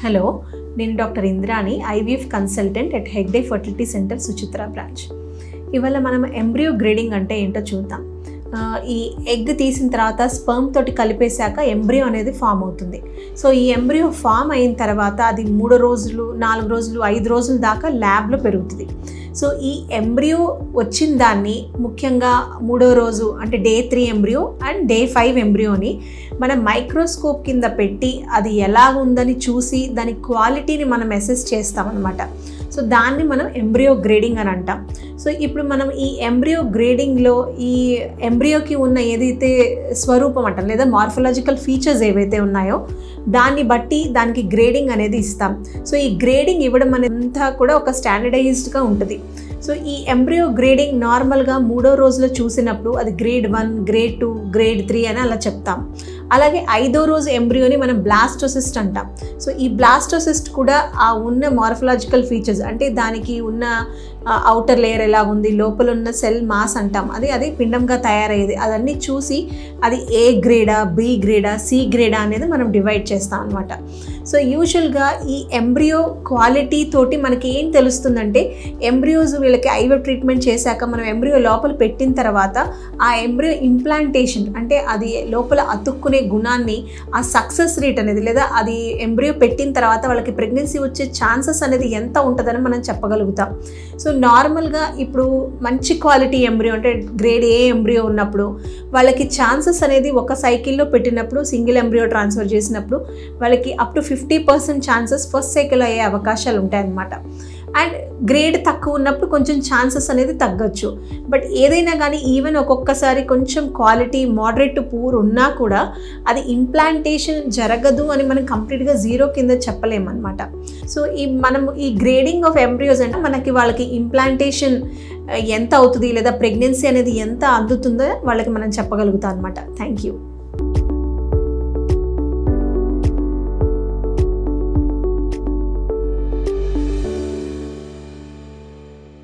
Hello, నేను doctor Indrani, IVF consultant at Hegde fertility centre Suchitra branch. ఇవాళ మనం ఎంబ్రియో గ్రేడింగ్ అంటే ఏంటో చూద్దాం. ఈ ఎగ్ తీసిన తర్వాత స్పర్మ్ తోటి కలిపేశాక ఎంబ్రియో అనేది ఫామ్ అవుతుంది. సో ఈ ఎంబ్రియో ఫామ్ అయిన తర్వాత అది 3 రోజులు, 4 రోజులు, 5 రోజుల దాకా ల్యాబ్లో పెరుగుతుంది. సో ఈ ఎంబ్రియో వచ్చిన దాన్ని ముఖ్యంగా 3వ రోజు అంటే డే 3 ఎంబ్రియో అండ్ డే 5 ఎంబ్రియోని మనం మైక్రోస్కోప్ కింద పెట్టి అది ఎలా ఉందని చూసి దాని క్వాలిటీని మనం అసెస్ చేస్తామన్నమాట. సో దాన్ని మనం ఎంబ్రియో గ్రేడింగ్ అని అంటాం. సో ఇప్పుడు మనం ఈ ఎంబ్రియో గ్రేడింగ్లో ఈ ఎంబ్రియోకి ఉన్న ఏదైతే స్వరూపం అంటాం లేదా మార్ఫలాజికల్ ఫీచర్స్ ఏవైతే ఉన్నాయో దాన్ని బట్టి దానికి గ్రేడింగ్ అనేది ఇస్తాం. సో ఈ గ్రేడింగ్ ఇవ్వడం అనేదంతా కూడా ఒక స్టాండర్డైజ్డ్గా ఉంటుంది. సో ఈ ఎంబ్రియో గ్రేడింగ్ నార్మల్గా 3వ రోజులో చూసినప్పుడు అది గ్రేడ్ 1, గ్రేడ్ 2, గ్రేడ్ 3 అని అలా చెప్తాం. అలాగే 5వ రోజు ఎంబ్రియోని మనం బ్లాస్టోసిస్ట్ అంటాం. సో ఈ బ్లాస్టోసిస్ట్ కూడా ఆ ఉన్న మార్ఫలాజికల్ ఫీచర్స్ అంటే దానికి ఉన్న అవుటర్ లేయర్ ఎలా ఉంది, లోపల ఉన్న సెల్ మాస్ అంటాం, అది పిండంగా తయారయ్యేది, అదన్నీ చూసి అది ఏ గ్రేడా, బి గ్రేడా, సి గ్రేడా అనేది మనం డివైడ్ చేస్తాం అనమాట. సో యూజువల్గా ఈ ఎంబ్రియో క్వాలిటీ తోటి మనకి ఏం తెలుస్తుందంటే ఎంబ్రియోస్ వీళ్ళకి ఐవీఎఫ్ ట్రీట్మెంట్ చేశాక మనం ఎంబ్రియో లోపల పెట్టిన తర్వాత ఆ ఎంబ్రియో ఇంప్లాంటేషన్ అంటే అది లోపల అతుక్కునే గుణాన్ని, ఆ సక్సెస్ రేట్ అనేది లేదా అది ఎంబ్రియో పెట్టిన తర్వాత వాళ్ళకి ప్రెగ్నెన్సీ వచ్చే ఛాన్సెస్ అనేది ఎంత ఉంటుందని మనం చెప్పగలుగుతాం. సో నార్మల్గా ఇప్పుడు మంచి క్వాలిటీ ఎంబ్రియో అంటే గ్రేడ్ ఏ ఎంబ్రియో ఉన్నప్పుడు వాళ్ళకి ఛాన్సెస్ అనేది ఒక సైకిల్లో పెట్టినప్పుడు సింగిల్ ఎంబ్రియో ట్రాన్స్ఫర్ చేసినప్పుడు వాళ్ళకి up to 50% chances first cycle అయ్యే అవకాశాలు ఉంటాయన్నమాట. అండ్ గ్రేడ్ తక్కువ ఉన్నప్పుడు కొంచెం ఛాన్సెస్ అనేది తగ్గచ్చు. బట్ ఏదైనా కానీ ఈవెన్ ఒక్కొక్కసారి కొంచెం క్వాలిటీ మోడరేట్ టు పూర్ ఉన్నా కూడా అది ఇంప్లాంటేషన్ జరగదు అని మనం కంప్లీట్గా 0 కింద చెప్పలేమన్నమాట. సో మనం ఈ గ్రేడింగ్ ఆఫ్ ఎంబ్రియోస్ అంటే మనకి వాళ్ళకి ఇంప్లాంటేషన్ ఎంత అవుతుంది లేదా ప్రెగ్నెన్సీ అనేది ఎంత అందుతుందో వాళ్ళకి మనం చెప్పగలుగుతాం అనమాట. Thank you.